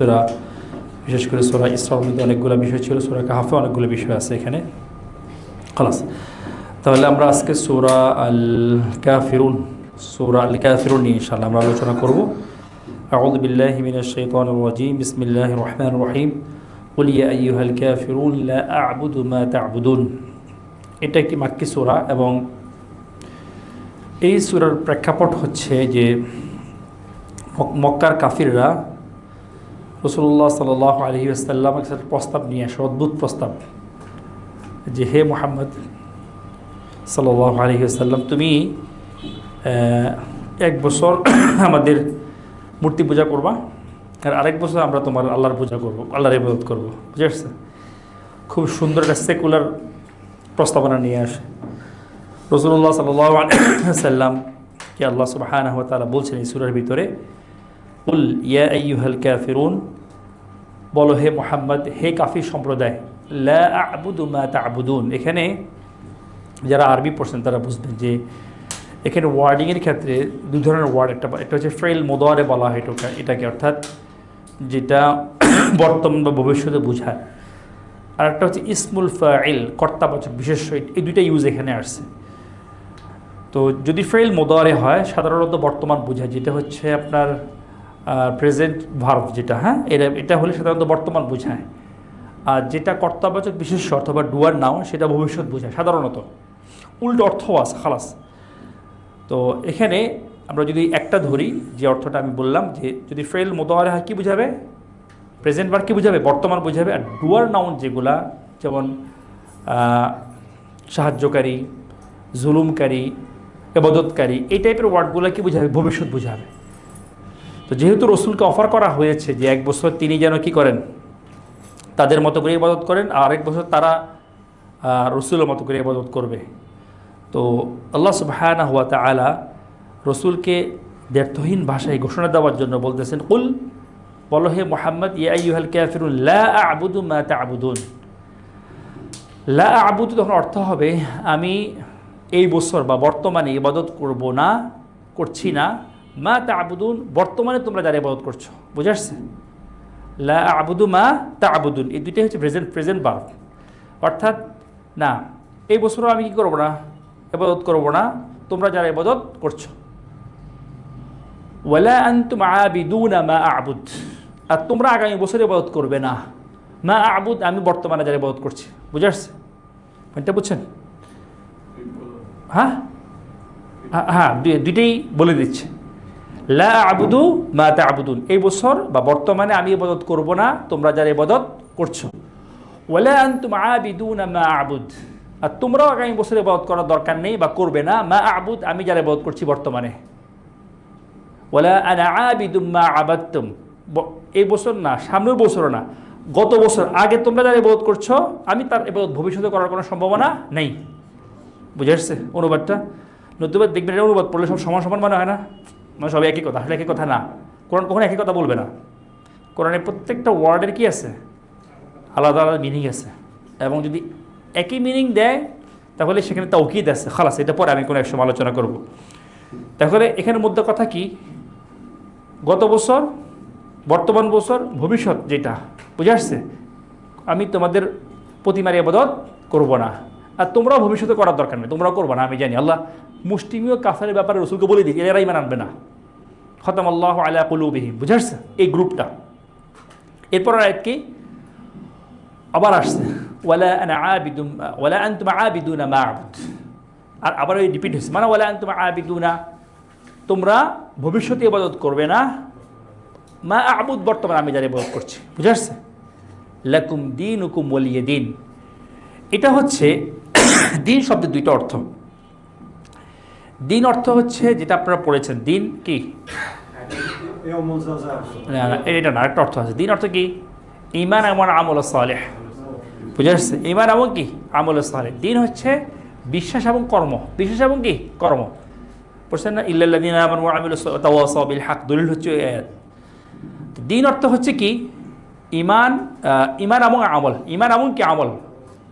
সূরা, বিশেষ করে সূরা ইসরার মধ্যে অনেকগুলো বিষয় ছিল, সূরা কাহফে অনেকগুলো বিষয় আছে এখানে। খালাস, তাহলে আমরা আজকে সূরা আল কাফিরুন নিয়ে ইনশাআল্লাহ আমরা আলোচনা করব। আউযু বিল্লাহি মিনাশ শাইতানির রাজীম, বিসমিল্লাহির রহমানির রহিম। কুল ইয়া আইয়ুহাল কাফিরুন লা আ'বুদু মা তা'বুদুন। এটা একটি মাক্কি সূরা এবং এই সূরার প্রেক্ষাপট হচ্ছে যে মক্কার কাফিররা রাসূলুল্লাহ সাল্লাল্লাহু আলাইহি ওয়াসাল্লাম একটা প্রস্তাব নিয়ে আসে, অদ্ভুত প্রস্তাব, যে হে মুহাম্মদ সাল্লাল্লাহু আলাইহি ওয়াসাল্লাম, তুমি এক বছর আমাদের মূর্তি পূজা করবা, আর আরেক বছর আমরা তোমার আল্লাহর পূজা করবো, আল্লাহর ইবাদত করবো। বুঝে আসছে? খুব সুন্দর একটা সেকুলার প্রস্তাবনা নিয়ে আসে। রাসূলুল্লাহ সাল্লাল্লাহু আলাইহি ওয়াসাল্লাম কে আল্লাহ সুবহানাহু ওয়া তাআলা বলছেন এই সূরার ভিতরে, কুল ইয়া আইয়ুহাল কাফিরুন, বলো হে মুহাম্মদ, হে কাফির সম্প্রদায়, লা আ'বুদু মা তা'বুদুন। এখানে যারা আরবি পড়ছেন তারা বুঝবেন যে এখানে ওয়ার্ডিংয়ের ক্ষেত্রে দুই ধরনের ওয়ার্ড, একটা হচ্ছে ফেল মোদারে বলা হয় এটাকে, অর্থাৎ যেটা বর্তমান বা ভবিষ্যতে বোঝায়, আর একটা হচ্ছে ইসমুল ফাইল, কর্তাবাচক বিশেষ্য। এই দুইটা ইউজ এখানে আসছে। তো যদি ফেল মোদারে হয় সাধারণত বর্তমান বোঝায়, যেটা হচ্ছে আপনার প্রেজেন্ট ভার্ব যেটা, এটা হলে সাধারণত বর্তমান বোঝায়। আর যেটা কর্তাবাচক বিশেষ্য অথবা ডুয়ার নাউন সেটা ভবিষ্যৎ বোঝায় সাধারণত, উল্টো অর্থ আছে। খালাস, তো এখানে আমরা যদি একটা ধরি, যে অর্থটা আমি বললাম, যে যদি ফেল মোদারে হয় কী বোঝাবে? প্রেজেন্ট ভার্ব কী বোঝাবে? বর্তমান বোঝাবে। আর ডুয়ার নাউন যেগুলা, যেমন সাহায্যকারী, জুলুমকারী, ইবাদতকারী, এই টাইপের ওয়ার্ডগুলো কী বোঝাবে? ভবিষ্যৎ বোঝাবে। তো যেহেতু রসুলকে অফার করা হয়েছে যে এক বছর তিনি যেন কী করেন, তাদের মতো করে ইবাদত করেন, আর আরেক বছর তারা রসুলের মতো করে ইবাদত করবে। তো আল্লাহ সুবহানাহু ওয়া তাআলা রসুলকে দ্ব্যর্থহীন ভাষায় ঘোষণা দেওয়ার জন্য বলতেছেন, কুল, বলো হে মুহাম্মদ, ইয়া আইয়ুহাল কাফিরুন লা আ'বুদু মা তা'বুদুন। লা আ'বুদু তখন অর্থ হবে আমি এই বছর বা বর্তমানে ইবাদত করব না, করছি না, মা তা'বুদুন, বর্তমানে তোমরা যারা ইবাদত করছো। বুঝে আসছে? লা আ'বুদু মা তা'বুদুন, এই দুইটাই হচ্ছে প্রেজেন্ট ভার্ব, অর্থাৎ না, এই বছরও আমি কী করবো না, ইবাদত করবো না, তোমরা যারা ইবাদত করছো। ওয়ালা আনতুম আবিদুনা মা আ'বুদ, আর তোমরা আগামী বছর ইবাদত করবে না, মা আ'বুদ, আমি বর্তমানে যারা ইবাদত করছি। বুঝে আসছে? পয়েন্টটা বুঝছেন? হ্যাঁ হ্যাঁ, দুইটাই বলে দিচ্ছে। লা আ'বুদু মা তা'বুদুন, এই বছর বা বর্তমানে আমি ইবাদত করব না, তোমরা যারা ইবাদত করছো। ওয়ালা আনতুম আবিদুনা মা আ'বুদ, আর তোমরাও আগামী বছর ইবাদত করার দরকার নেই বা করবে না, মা আ'বুদ, আমি যারা ইবাদত করছি বর্তমানে। ওয়ালা আনা আবিদুম মা আবাদতুম, এই বছর না, সামনের বছর না, গত বছর আগে তোমরা যারা ইবাদত করছো, আমি তার ইবাদত ভবিষ্যতে করার কোনো সম্ভাবনা নেই। বুঝে আসছে অনুবাদটা? নতুবা দেখবেন এটা অনুবাদ পড়লে সব সমান সমান মানে হয় না, মানে সব একই কথা, আসলে একই কথা না। কোরআন কখনো একই কথা বলবে না। কোরআনের প্রত্যেকটা ওয়ার্ডের কি আছে? আলাদা আলাদা মিনিং আছে, এবং যদি একই মিনিং দেয় তাহলে সেখানে তাওকীদ আছে। খালাস, এটা পরে আমি কোনো এক সময় আলোচনা করব। তাহলে এখানের মধ্যে কথা কি? গত বছর, বর্তমান বছর, ভবিষ্যৎ যেটা, বুঝে আসছে? আমি তোমাদের প্রতিমার ইবাদত করব না, আর তোমরাও ভবিষ্যতে করার দরকার নেই, তোমরাও করবো না, আমি জানি। আল্লাহ মুসলিমীয় কাফেরের ব্যাপারে রসুলকে বলে দিই, এরা ইমান আনবে না। খতামাল্লাহু আলা কুলুবিহিম, বুঝে আসছে? এই গ্রুপটা। এরপর আয়াত কি আবার আসছে, ওয়ালা আনা আবিদুম ওয়ালা আনতুম আবিদুনা মা আ'বুদ, আর আবার ওই রিপিট হচ্ছে, মানে ওয়ালা আনতুম আবিদুনা, তোমরা ভবিষ্যতে ইবাদত করবে না, মা আ'বুদ, বর্তমানে আমি যারা ইবাদত করছি। বুঝে আসছে? লাকুম দীনুকুম ওয়ালিয়া দীন, এটা হচ্ছে দিন শব্দের দুইটা অর্থ। দিন অর্থ হচ্ছে যেটা আপনারা পড়েছেন, দিন কি, এটা না, একটা অর্থ আছে। দিন অর্থ কি? ঈমান এবং আমল সালেহ। বুঝে আসছে? ঈমান এবং কি? আমল সালেহ। দিন হচ্ছে বিশ্বাস এবং কর্ম, বিশ্বাস এবং কি? কর্ম। পড়ছেন না, ইল্লাল্লাযীনা আমানু ওয়া আমিলুস তাওয়াসাউ বিল হক, দলিল হচ্ছে এই আয়াত। দিন অর্থ হচ্ছে কি? ঈমান, ঈমান এবং আমল। ঈমান এবং কি? আমল।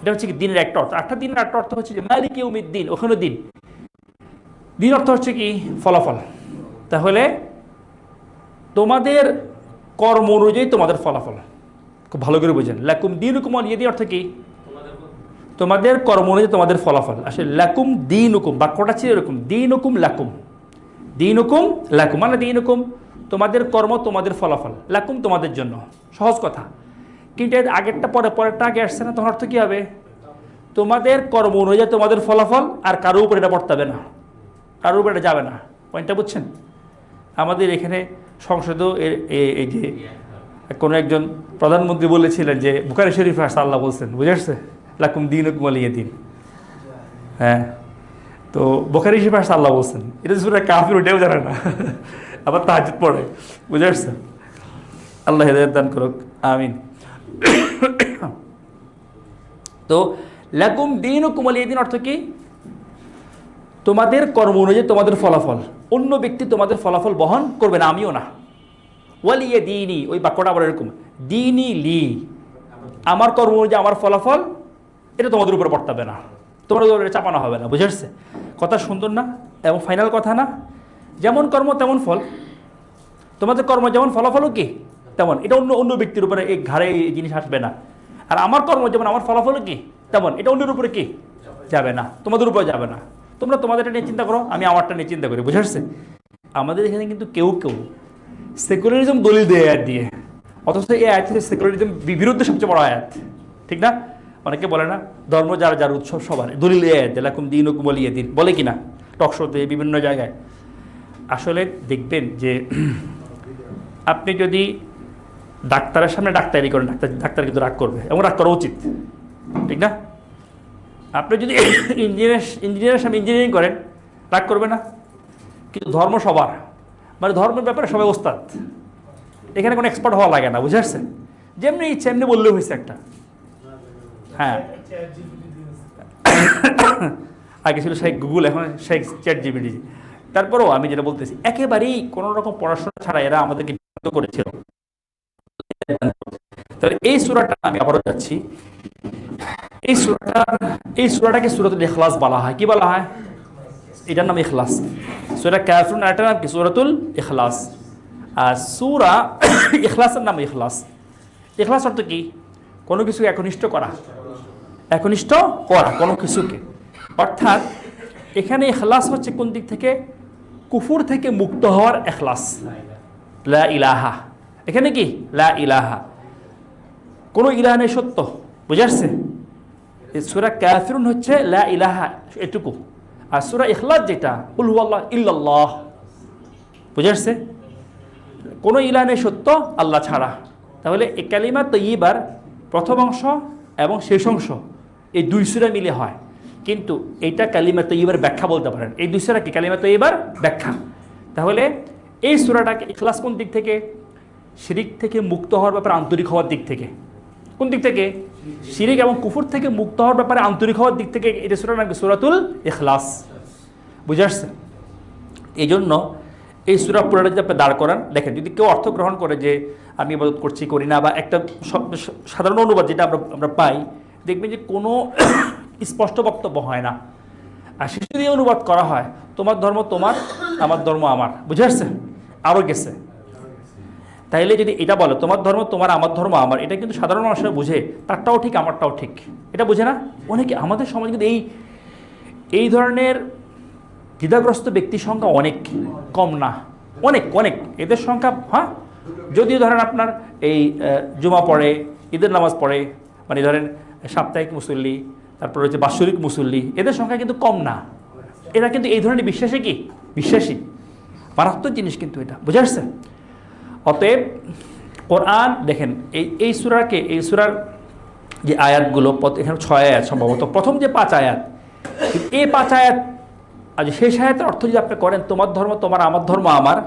এটা হচ্ছে কি দিনের একটা অর্থ। একটা দিনের একটা অর্থ হচ্ছে যে মালিক ইয়াউমিদ্দিন, ওখানে দিন। দিন অর্থ হচ্ছে কি? ফলাফল। তাহলে তোমাদের কর্ম অনুযায়ী তোমাদের ফলাফল। খুব ভালো করে বুঝেন, লাকুম দীনুকুম ওয়ালিয়া দীন অর্থ কি? তোমাদের কর্ম অনুযায়ী তোমাদের ফলাফল। আসলে লাকুম দীনুকুম বাক্যটা ছিল এরকম, দীনুকুম লাকুম, দীনুকুম লাকুম মানে দীনুকুম তোমাদের কর্ম তোমাদের ফলাফল, লাকুম তোমাদের জন্য, সহজ কথা। কিন্তু এর আগেরটা পরেরটা আগে আসছে না, তখন অর্থ কী হবে? তোমাদের কর্ম অনুযায়ী তোমাদের ফলাফল, আর কারোর উপর এটা বর্তাবে না, কারোর উপর এটা যাবে না। পয়েন্টটা বুঝছেন? আমাদের এখানে সংসদেও এই যে কোনো একজন প্রধানমন্ত্রী বলেছিলেন যে বুখারী শরীফে আসছে আল্লাহ বলছেন, বুঝে আসছে, লাকুম দীনুকুম ওয়ালিয়া দীন। হ্যাঁ, তো বুখারী শরীফে আসছে আল্লাহ বলছেন, এটা সূরা কাফির, ওটাও জানে না, আবার তাহাজ্জুদ পড়ে, বুঝে আসছে? আল্লাহ হেদায়েত দান করুক, আমিন। তো লাকুম দীনুকুম ওয়ালিয়া দীন অর্থ কি? তোমাদের কর্ম অনুযায়ী তোমাদের ফলাফল, অন্য ব্যক্তি তোমাদের ফলাফল বহন করবে না, আমিও না। ওয়ালিয়া দীনি, ওই বাক্যটা আবার এরকম, দীনি লি, আমার কর্ম অনুযায়ী আমার ফলাফল, এটা তোমাদের উপরে বর্তাবে না, তোমাদের উপরে চাপানো হবে না। বুঝে আসছে? কথা সুন্দর না এবং ফাইনাল কথা না? যেমন কর্ম তেমন ফল, তোমাদের কর্ম যেমন ফলাফলও কি তেমন, এটা অন্য অন্য ব্যক্তির উপরে এই ঘাড়ে এই জিনিস আসবে না। আর আমার কর্ম যেমন আমার ফলাফলও কি তেমন, এটা অন্যের উপরে কি যাবে না, তোমাদের উপরে যাবে না। তোমরা তোমাদেরটা নিয়ে চিন্তা করো, আমি আমারটা নিয়ে চিন্তা করি। বুঝে আসছে? আমাদের এখানে কিন্তু কেউ সেকুলারিজম দলিল দেয় আয়াত দিয়ে, অথচ এই আয়াত থেকে সেকুলারিজম বিরুদ্ধে সবচেয়ে বড় আয়াত, ঠিক না? অনেকে বলে না ধর্ম যার যার উৎসব সবার, দলিল এই আয়াত লাকুম দীনুকুম ওয়ালিয়া দীন বলে কিনা টকশোতে বিভিন্ন জায়গায়। আসলে দেখবেন যে আপনি যদি ডাক্তারের সামনে ডাক্তারি করেন, ডাক্তার কিন্তু রাগ করবে এবং রাগ করা উচিত, ঠিক না? আপনি যদি ইঞ্জিনিয়ারের সামনে ইঞ্জিনিয়ারিং করেন, রাগ করবে না? কিন্তু ধর্ম সবার, মানে ধর্মের ব্যাপারে সবাই ওস্তাদ, এখানে কোনো এক্সপার্ট হওয়া লাগে না। বুঝে আসছে? যেমনি ইচ্ছে এমনি বললেও হয়েছে একটা। হ্যাঁ, আগে ছিল সেই গুগল, এখন সেই চ্যাট জিপিটি। তারপরেও আমি যেটা বলতেছি, একেবারেই কোনো রকম পড়াশোনা ছাড়া এরা আমাদেরকে করেছিল। তাহলে এই সূরাটা আমি আবারও যাচ্ছি, এই সূরাটাকে সূরাতুল ইখলাস বলা হয়। কি বলা হয়? এটার নাম ইখলাস। সূরা কাফিরুন এটার নাম কি? সূরাতুল ইখলাস। আর সূরা ইখলাসের নাম ইখলাস। ইখলাস অর্থ কি? কোনো কিছুকে একনিষ্ঠ করা, একনিষ্ঠ করা কোনো কিছুকে। অর্থাৎ এখানে ইখলাস হচ্ছে কোন দিক থেকে? কুফুর থেকে মুক্ত হওয়ার ইখলাস, লা ইলাহা। এখানে কি? লা ইলাহা, কোনো ইলাহা নেই সত্য। বুঝে আসছে? সূরা কাফিরুন হচ্ছে লা ইলাহা এটুকু, আর সূরা ইখলাস যেটা কুল হুয়াল্লাহু ইল্লাল্লাহ। বুঝে আসছে? কোনো ইলাহা নেই সত্য আল্লাহ ছাড়া। তাহলে এই কালিমা তয়্যিবার প্রথম অংশ এবং শেষ অংশ এই দুই সূরা মিলে হয়, কিন্তু এইটা কালিমা তয়্যিবার ব্যাখ্যা বলতে পারেন। এই দুই সূরা কি? কালিমা তয়্যিবার ব্যাখ্যা। তাহলে এই সূরাটাকে ইখলাস কোন দিক থেকে? শিরিক থেকে মুক্ত হওয়ার ব্যাপারে আন্তরিক হওয়ার দিক থেকে। কোন দিক থেকে? শিরিক এবং কুফর থেকে মুক্ত হওয়ার ব্যাপারে আন্তরিক হওয়ার দিক থেকে এটা সূরা নাকি সূরাতুল ইখলাস। বুঝে আসছে? এই জন্য এই সূরা পুরোটা যদি আপনি দাঁড় করান, দেখেন যদি কেউ অর্থ গ্রহণ করে যে আমি ইবাদত করছি করি না, বা একটা সাধারণ অনুবাদ যেটা আমরা পাই, দেখবেন যে কোনো স্পষ্ট বক্তব্য হয় না। আর শেষে যদি অনুবাদ করা হয়, তোমার ধর্ম তোমার, আমার ধর্ম আমার। বুঝে আসছে? আরও গেছে। তাইলে যদি এটা বলে তোমার ধর্ম তোমার, আমার ধর্ম আমার, এটা কিন্তু সাধারণ মানুষরা বুঝে, তারটাও ঠিক আমারটাও ঠিক, এটা বুঝে না অনেকে। আমাদের সমাজে কিন্তু এই ধরনের দ্বিধাগ্রস্ত ব্যক্তির সংখ্যা অনেক কম না, অনেক অনেক এদের সংখ্যা। হ্যাঁ, যদিও ধরেন আপনার এই জুমা পড়ে, ঈদের নামাজ পড়ে, মানে ধরেন সাপ্তাহিক মুসল্লি, তারপর হচ্ছে বাৎসরিক মুসল্লি, এদের সংখ্যা কিন্তু কম না। এরা কিন্তু এই ধরনের বিশ্বাসে কি বিশ্বাসী, মারাত্মক জিনিস কিন্তু এটা। বুঝে আসছে? অতএব কোরআন দেখেন এই সূরাকে, এই সূরার যে আয়াতগুলো, এখানে 6 আয়াত সম্ভবত, প্রথম যে 5 আয়াত, এই 5 আয়াত আর শেষ আয়াতের অর্থ যদি আপনি করেন তোমার ধর্ম তোমার, আমার ধর্ম আমার,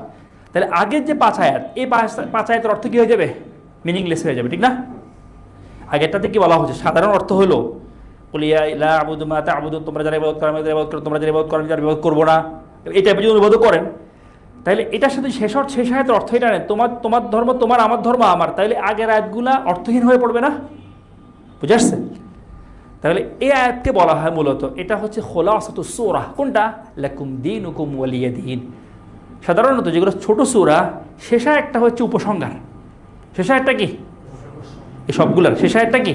তাহলে আগের যে 5 আয়াত, এই 5 আয়াতের অর্থ কী হয়ে যাবে? মিনিংলেস হয়ে যাবে, ঠিক না? আগেরটাতে কি বলা হচ্ছে? সাধারণ অর্থ হলো কুলিয়া লা আবুদু মা তা'বুদুন, তোমরা যারা ইবাদত করো আমি তাদের ইবাদত করো, তোমরা যারা ইবাদত করো আমি তাদের ইবাদত করবো না, এই টাইপের যদি অনুবাদ করেন, তাহলে এটার সাথে শেষ আয়াতের অর্থ এটা নেন তোমার ধর্ম তোমার, আমার ধর্ম আমার, তাহলে আগের আয়াতগুলা অর্থহীন হয়ে পড়বে না? বুঝে আসছে? তাহলে এই আয়াতকে বলা হয় মূলত, এটা হচ্ছে খুলাসাতুস সূরা। কোনটা? লাকুম দীনুকুম ওয়ালিয়া দীন। সাধারণত যেগুলো ছোট সূরা, শেষ আয়াতটা হচ্ছে উপসংহার, শেষ আয়াতটা কি? এই সবগুলোর শেষ আয়াতটা কি?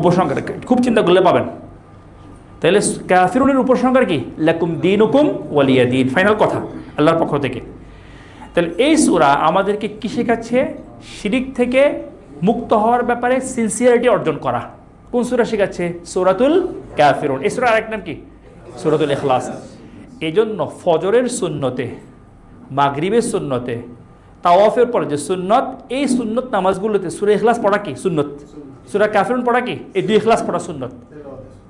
উপসংহার। খুব চিন্তা করলে পাবেন। তাহলে কাফিরুনের উপসংহার কি? লাকুম দীনুকুম ওয়ালিয়া দীন, ফাইনাল কথা আল্লাহর পক্ষ থেকে। তাহলে এই সূরা আমাদেরকে কি শেখাচ্ছে? শিরিক থেকে মুক্ত হওয়ার ব্যাপারে সিনসিয়ারিটি অর্জন করা। কোন সূরা শেখাচ্ছে? সূরাতুল কাফিরুন। এই সূরার আরেক নাম কি? সূরাতুল ইখলাস। এই জন্য ফজরের সুন্নতে, মাগরিবের সুন্নতে, তাওয়াফের পরে যে সুন্নত, এই সুন্নত নামাজগুলোতে সূরা ইখলাস পড়া কি সুন্নত, সূরা কাফিরুন পড়া কি, এই দুই ইখলাস পড়া সুন্নত,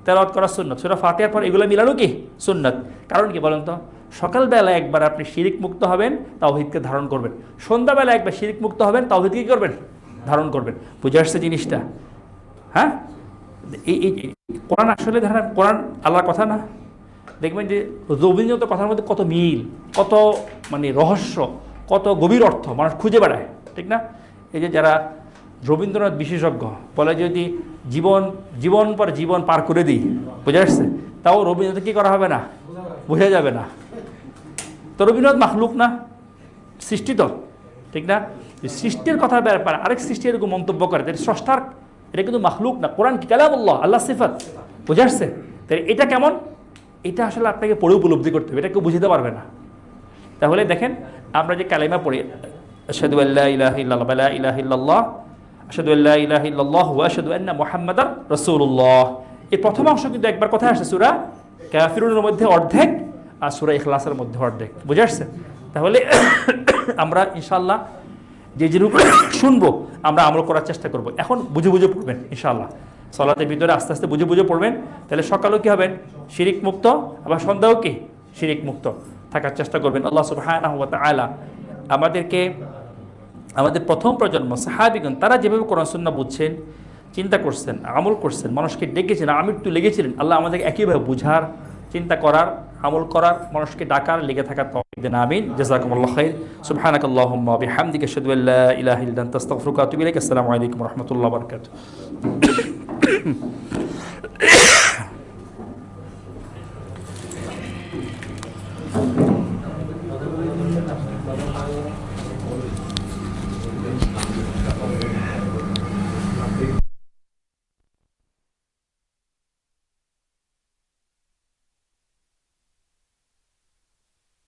তেলাওয়াত করা সুন্নত, সূরা ফাতিহার পর এগুলো মিলানো কি সুন্নত। কারণ কি বলেন তো? সকালবেলা একবার আপনি শিরিক মুক্ত হবেন, তাওহীদকে ধারণ করবেন। সন্ধ্যাবেলা একবার শিরিক মুক্ত হবেন, তাওহীদকে কি করবেন? ধারণ করবেন। বুঝে আসছে জিনিসটা? হ্যাঁ, এই কোরআন আসলে ধরেন কোরআন আল্লাহর কথা না, দেখবেন যে রবীন্দ্রনাথ কথার মধ্যে কত মিল, কত মানে রহস্য, কত গভীর অর্থ মানুষ খুঁজে বেড়ায়, ঠিক না? এই যে যারা রবীন্দ্রনাথ বিশেষজ্ঞ বলে যদি জীবন পর জীবন পার করে দিই, বুঝে আসছে, তাও রবীন্দ্রনাথ কী করা হবে না, বোঝা যাবে না। তো রবীন্দ্রনাথ মাখলুক না, সৃষ্টি তো, ঠিক না? সৃষ্টির কথা ব্যাপারে আরেক সৃষ্টি এরকম মন্তব্য করে, তাই স্রষ্টার এটা কিন্তু মাখলুক না, কোরআন কি কালামুল্লাহ, আল্লাহ সিফাত, বুঝে আসছে? তাই এটা কেমন, এটা আসলে আপনাকে পড়ে উপলব্ধি করতে হবে, এটা কেউ বুঝতে পারবে না। তাহলে দেখেন আমরা যে কালিমা পড়ি, আশহাদু আল্লা ইলাহা ইল্লাল্লাহ ওয়া লা ইলাহা ইল্লাল্লাহ, আশহাদু আল্লা ইলাহা ইল্লাল্লাহ ওয়া আশহাদু আন্না মুহাম্মাদার রাসূলুল্লাহ, এই প্রথম অংশ কিন্তু একবার কথা আসে সূরা কাফিরুনের মধ্যে অর্ধেক আর সূরা ইখলাসের মধ্যে অর্ধেক, বুঝে আসছে? তাহলে আমরা ইনশাআল্লাহ যে যেরূপ শুনবো আমরা আমল করার চেষ্টা করব। এখন বুঝে বুঝে পড়বেন ইনশাআল্লাহ, সালাতের ভিতরে আস্তে আস্তে বুঝে বুঝে পড়বেন। তাহলে সকালেও কি হবেন? শিরিক মুক্ত, আবার সন্ধ্যাও কি শিরিক মুক্ত থাকার চেষ্টা করবেন। আল্লাহ সুবহানাহু ওয়া তাআলা আমাদেরকে, আমাদের প্রথম প্রজন্ম সাহাবীগণ, তারা যেভাবে কোরআন সুন্নাহ বুঝছেন, চিন্তা করছেন, আমল করছেন, মানুষকে ডেকেছেন, আমৃত্যু লেগেছিলেন, আল্লাহ আমাদেরকে একইভাবে বুঝার, চিন্তা করার, আমল করার, মানুষকে ডাকার, লেগে থাকার তৌফিক দেন। আমিন। জাযাকুমুল্লাহু খাইর। সুবহানাকাল্লাহুম্মা ওয়া বিহামদিকা আশহাদু আল্লা ইলাহা ইল্লা আনতা আস্তাগফিরুকা ওয়া আতুবু ইলাইক। আসসালামু আলাইকুম ওয়া রাহমাতুল্লাহি ওয়া বারাকাতুহু।